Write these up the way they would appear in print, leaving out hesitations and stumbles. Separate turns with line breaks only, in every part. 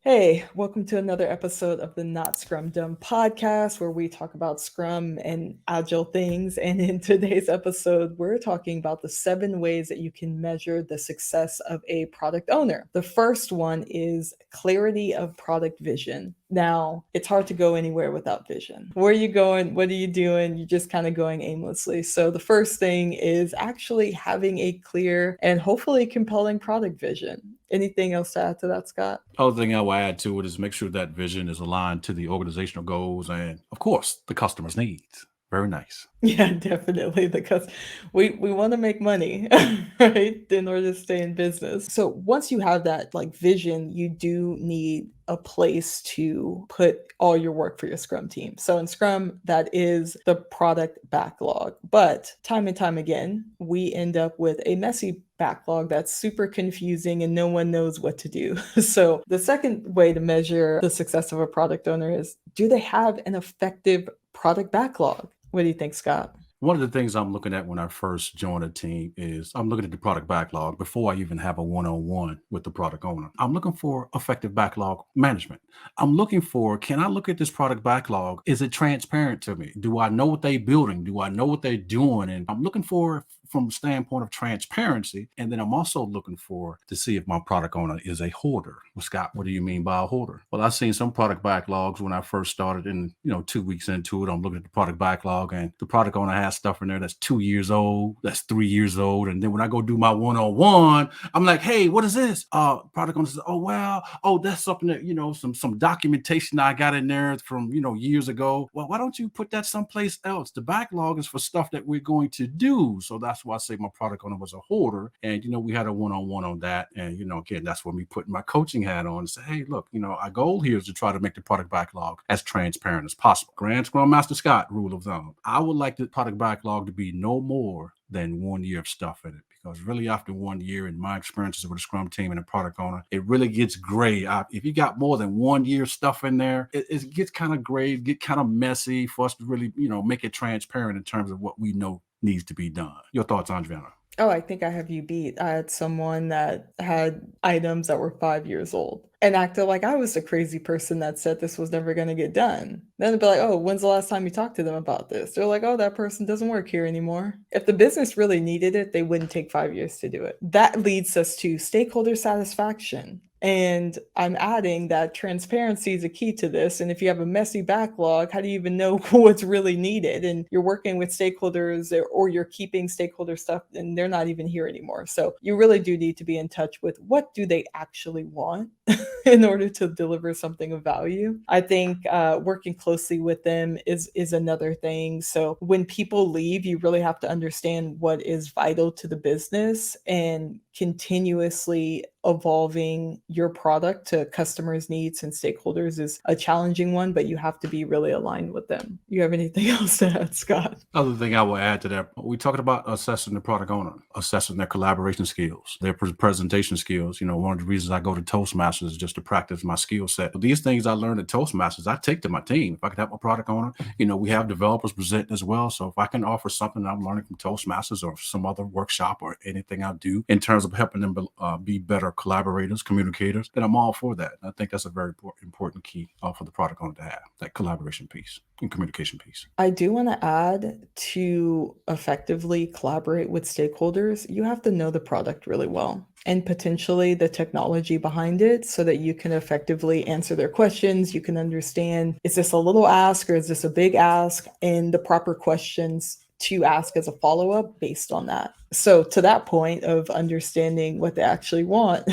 Hey, welcome to another episode of the Not Scrum Dumb podcast, where we talk about Scrum and agile things. And in today's episode, we're talking about the 7 ways that you can measure the success of a product owner. The first one is clarity of product vision. Now, it's hard to go anywhere without vision. Where are you going? What are you doing? You're just kind of going aimlessly. So, the first thing is actually having a clear and hopefully compelling product vision. Anything else to add to that, Scott?
Other thing I will add to it is make sure that vision is aligned to the organizational goals and, of course, the customer's needs. Very nice.
Yeah, definitely, because we want to make money, right, in order to stay in business. So once you have that vision, you do need a place to put all your work for your Scrum team. So in Scrum, that is the product backlog. But time and time again, we end up with a messy backlog that's super confusing and no one knows what to do. So the second way to measure the success of a product owner is, do they have an effective product backlog? What do you think, Scott?
One of the things I'm looking at when I first join a team is I'm looking at the product backlog before I even have a one-on-one with the product owner. I'm looking for effective backlog management. I'm looking for, can I look at this product backlog? Is it transparent to me? Do I know what they're building? Do I know what they're doing? And I'm looking for from the standpoint of transparency. And then I'm also looking for to see if my product owner is a hoarder. Well, Scott, what do you mean by a hoarder? Well, I've seen some product backlogs when I first started and, 2 weeks into it, I'm looking at the product backlog and the product owner has stuff in there that's 2 years old, that's 3 years old. And then when I go do my one-on-one, I'm like, hey, what is this? Product owner says, that's something that, some documentation I got in there from, years ago. Well, why don't you put that someplace else? The backlog is for stuff that we're going to do. So that's why I say my product owner was a hoarder. And, we had a one-on-one on that. And, again, that's when me putting my coaching hat on and say, hey, look, our goal here is to try to make the product backlog as transparent as possible. Grand Scrum Master Scott rule of thumb. I would like the product backlog to be no more than 1 year of stuff in it. Because really after 1 year, in my experiences with a Scrum team and a product owner, it really gets gray. If you got more than 1 year stuff in there, it gets kind of gray, get kind of messy for us to really, make it transparent in terms of what we know needs to be done. Your thoughts, Andriana?
Oh, I think I have you beat. I had someone that had items that were 5 years old and acted like I was the crazy person that said this was never going to get done. Then they'd be like, oh, when's the last time you talked to them about this? They're like, oh, that person doesn't work here anymore. If the business really needed it, they wouldn't take 5 years to do it. That leads us to stakeholder satisfaction. And I'm adding that transparency is a key to this. And if you have a messy backlog, how do you even know what's really needed? And you're working with stakeholders or you're keeping stakeholder stuff and they're not even here anymore. So you really do need to be in touch with what do they actually want in order to deliver something of value. I think working closely with them is another thing. So when people leave, you really have to understand what is vital to the business and continuously evolving your product to customers' needs and stakeholders is a challenging one, but you have to be really aligned with them. You have anything else to add, Scott?
Other thing I will add to that, we talked about assessing the product owner, assessing their collaboration skills, their presentation skills. One of the reasons I go to Toastmasters is just to practice my skill set. But these things I learned at Toastmasters, I take to my team. If I could help a product owner, we have developers present as well. So if I can offer something I'm learning from Toastmasters or some other workshop or anything I do in terms of helping them be better collaborators, communicators, then I'm all for that. I think that's a very important key for the product owner to have, that collaboration piece and communication piece.
I do want to add, to effectively collaborate with stakeholders, you have to know the product really well and potentially the technology behind it so that you can effectively answer their questions. You can understand, is this a little ask or is this a big ask, and the proper questions to ask as a follow-up based on that. So to that point of understanding what they actually want,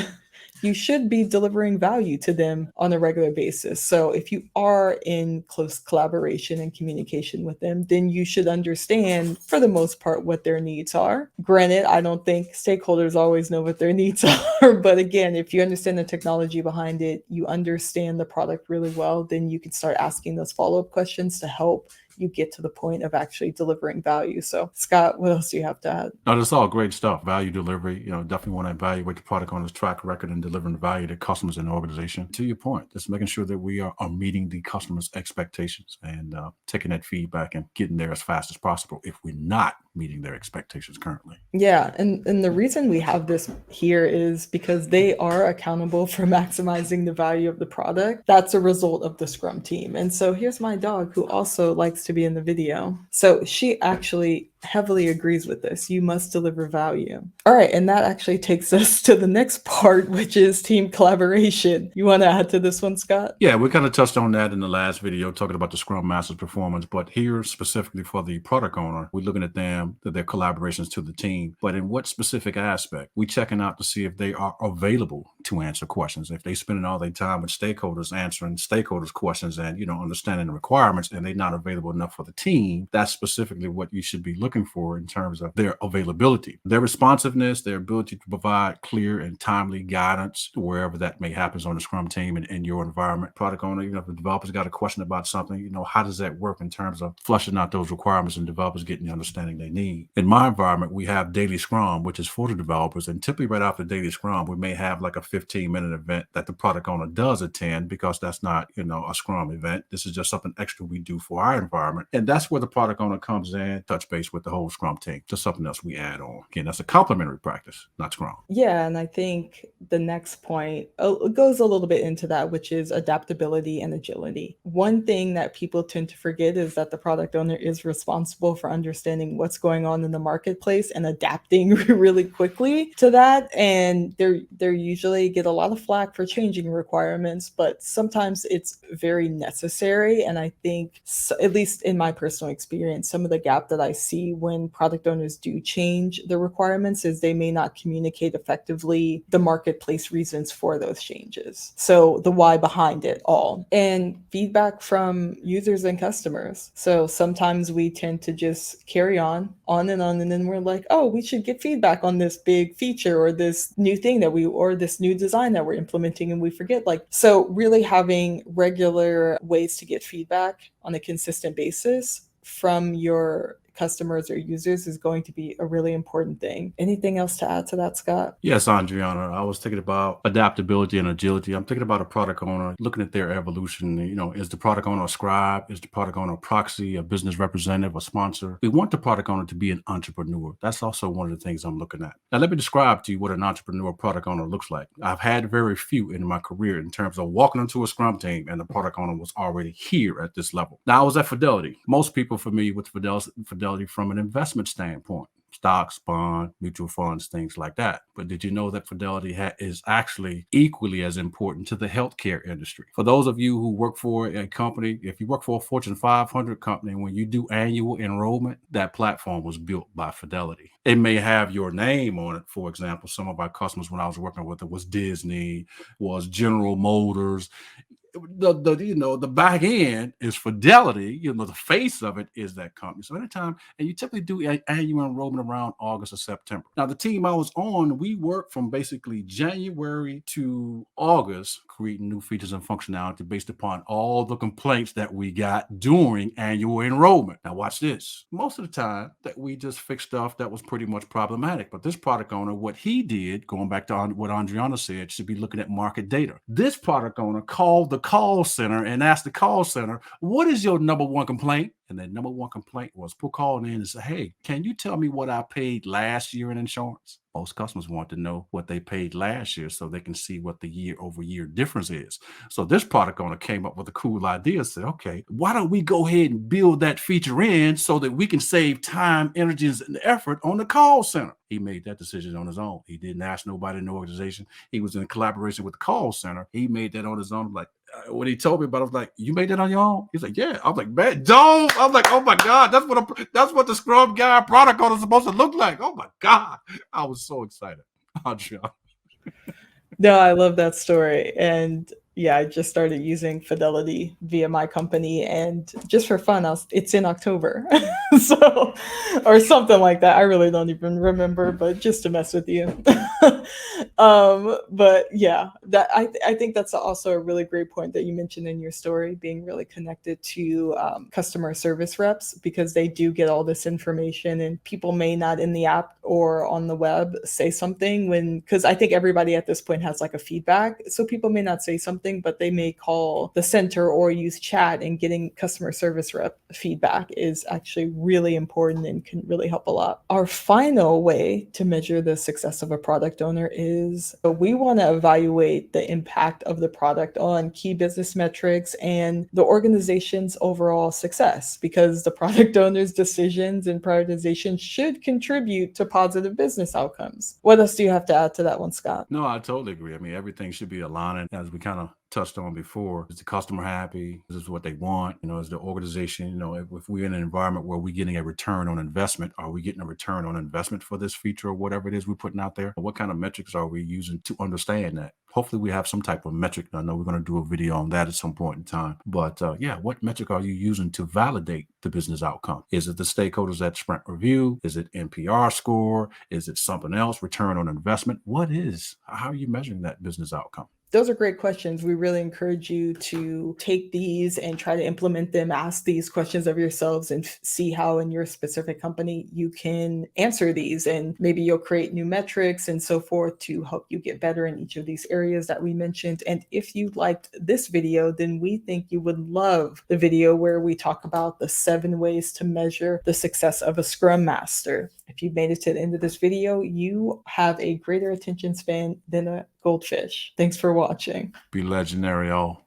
you should be delivering value to them on a regular basis. So if you are in close collaboration and communication with them, then you should understand, for the most part, what their needs are. Granted, I don't think stakeholders always know what their needs are, but again, if you understand the technology behind it, you understand the product really well, then you can start asking those follow-up questions to help you get to the point of actually delivering value. So, Scott, what else do you have to add?
No, that's all great stuff. Value delivery, definitely want to evaluate the product owner's track record and delivering the value to customers in the organization. To your point, just making sure that we are meeting the customer's expectations and taking that feedback and getting there as fast as possible. If we're not, meeting their expectations currently.
Yeah, and the reason we have this here is because they are accountable for maximizing the value of the product. That's a result of the Scrum team. And so here's my dog who also likes to be in the video. So she actually heavily agrees with this. You must deliver value. All right, and that actually takes us to the next part, which is team collaboration. You want to add to this one, Scott?
Yeah, we kind of touched on that in the last video, talking about the Scrum Master's performance. But here, specifically for the product owner, we're looking at them, their collaborations to the team. But in what specific aspect? We're checking out to see if they are available to answer questions. If they're spending all their time with stakeholders, answering stakeholders' questions and, understanding the requirements, and they're not available enough for the team, that's specifically what you should be looking for in terms of their availability, their responsiveness, their ability to provide clear and timely guidance wherever that may happen on the Scrum team and in your environment. Product owner, if the developer's got a question about something, how does that work in terms of flushing out those requirements and developers getting the understanding they need? In my environment, we have daily Scrum, which is for the developers. And typically right after daily Scrum, we may have like a 15-minute event that the product owner does attend, because that's not, a Scrum event. This is just something extra we do for our environment. And that's where the product owner comes in, touch base with the whole Scrum team. Just something else we add on. Again, that's a complementary practice, not Scrum.
Yeah, and I think the next point goes a little bit into that, which is adaptability and agility. One thing that people tend to forget is that the product owner is responsible for understanding what's going on in the marketplace and adapting really quickly to that. And they usually get a lot of flack for changing requirements, but sometimes it's very necessary. And I think, at least in my personal experience, some of the gap that I see when product owners do change the requirements is they may not communicate effectively the marketplace reasons for those changes. So the why behind it all, and feedback from users and customers. So sometimes we tend to just carry on and on, and then we're like, oh, we should get feedback on this big feature or this new thing or this new design that we're implementing, and we forget. So really having regular ways to get feedback on a consistent basis from your customers or users is going to be a really important thing. Anything else to add to that, Scott?
Yes, Andriana. I was thinking about adaptability and agility. I'm thinking about a product owner, looking at their evolution. Is the product owner a scribe? Is the product owner a proxy, a business representative, a sponsor? We want the product owner to be an entrepreneur. That's also one of the things I'm looking at. Now, let me describe to you what an entrepreneur product owner looks like. I've had very few in my career in terms of walking into a Scrum team and the product owner was already here at this level. Now, I was at Fidelity. Most people familiar with Fidelity from an investment standpoint. Stocks, bond, mutual funds, things like that. But did you know that Fidelity is actually equally as important to the healthcare industry? For those of you who work for a company, if you work for a Fortune 500 company, when you do annual enrollment, that platform was built by Fidelity. It may have your name on it. For example, some of our customers when I was working with it was Disney, was General Motors. The back end is Fidelity. The face of it is that company. So anytime, and you typically do annual enrollment around August or September. Now, the team I was on, we worked from basically January to August, creating new features and functionality based upon all the complaints that we got during annual enrollment. Now, watch this. Most of the time that we just fixed stuff that was pretty much problematic. But this product owner, what he did, going back to what Andriana said, should be looking at market data. This product owner called the call center and asked the call center, what is your number one complaint? And that number one complaint was people calling in and say, hey, can you tell me what I paid last year in insurance? Most customers want to know what they paid last year so they can see what the year-over-year difference is. So this product owner came up with a cool idea, said, okay, why don't we go ahead and build that feature in so that we can save time, energy, and effort on the call center? He made that decision on his own. He didn't ask nobody in the organization. He was in collaboration with the call center. He made that on his own. Like, when he told me about it, I was like, you made that on your own? He's like, yeah. I was like, man, don't. I was like, oh my God, that's what the Scrum guy product owner is supposed to look like. Oh my God. I was so excited.
No, I love that story. And yeah, I just started using Fidelity via my company, and just for fun, it's in October. So, or something like that. I really don't even remember, but just to mess with you. But yeah, that I think that's also a really great point that you mentioned in your story, being really connected to customer service reps, because they do get all this information, and people may not in the app or on the web say something when, because I think everybody at this point has like a feedback, so people may not say something, but they may call the center or use chat, and getting customer service rep feedback is actually really important and can really help a lot. Our final way to measure the success of a product owner is we want to evaluate the impact of the product on key business metrics and the organization's overall success, because the product owner's decisions and prioritization should contribute to positive business outcomes. What else do you have to add to that one, Scott?
No, I totally agree. I mean, everything should be aligning, as we kind of touched on before. Is the customer happy? Is this what they want? Is the organization, if we're in an environment where we're getting a return on investment, are we getting a return on investment for this feature or whatever it is we're putting out there? What kind of metrics are we using to understand that? Hopefully we have some type of metric. I know we're going to do a video on that at some point in time. But yeah, what metric are you using to validate the business outcome? Is it the stakeholders at sprint review? Is it NPR score? Is it something else? Return on investment? What is? How are you measuring that business outcome?
Those are great questions. We really encourage you to take these and try to implement them. Ask these questions of yourselves and see how in your specific company you can answer these. And maybe you'll create new metrics and so forth to help you get better in each of these areas that we mentioned. And if you liked this video, then we think you would love the video where we talk about the 7 ways to measure the success of a Scrum Master. If you made it to the end of this video, you have a greater attention span than a goldfish. Thanks for watching.
Be legendary, all.